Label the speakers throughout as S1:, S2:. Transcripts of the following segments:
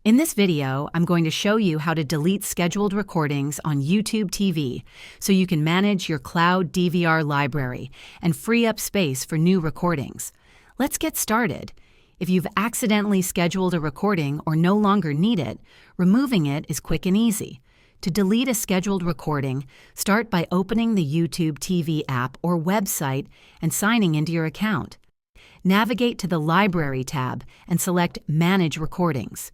S1: In this video, I'm going to show you how to delete scheduled recordings on YouTube TV so you can manage your cloud DVR library and free up space for new recordings. Let's get started. If you've accidentally scheduled a recording or no longer need it, removing it is quick and easy. To delete a scheduled recording, start by opening the YouTube TV app or website and signing into your account. Navigate to the Library tab and select Manage Recordings.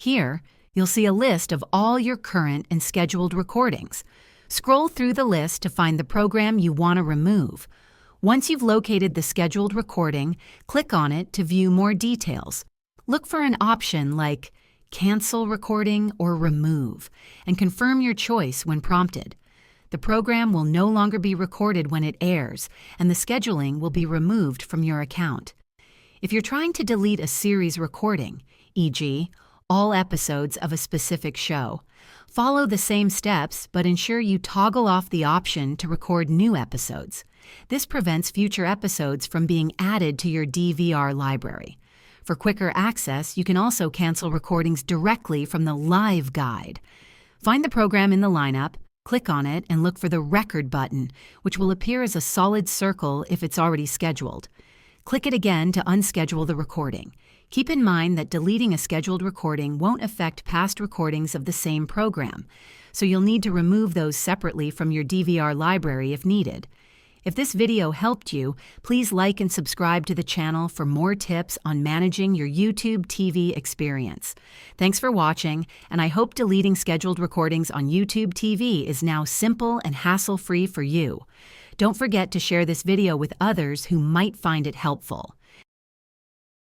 S1: Here, you'll see a list of all your current and scheduled recordings. Scroll through the list to find the program you want to remove. Once you've located the scheduled recording, click on it to view more details. Look for an option like Cancel Recording or Remove, and confirm your choice when prompted. The program will no longer be recorded when it airs, and the scheduling will be removed from your account. If you're trying to delete a series recording, e.g., all episodes of a specific show, follow the same steps but ensure you toggle off the option to record new episodes. This prevents future episodes from being added to your DVR library. For quicker access, you can also cancel recordings directly from the Live Guide. Find the program in the lineup, click on it, and look for the Record button, which will appear as a solid circle if it's already scheduled. Click it again to unschedule the recording. Keep in mind that deleting a scheduled recording won't affect past recordings of the same program, so you'll need to remove those separately from your DVR library if needed. If this video helped you, please like and subscribe to the channel for more tips on managing your YouTube TV experience. Thanks for watching, and I hope deleting scheduled recordings on YouTube TV is now simple and hassle-free for you. Don't forget to share this video with others who might find it helpful.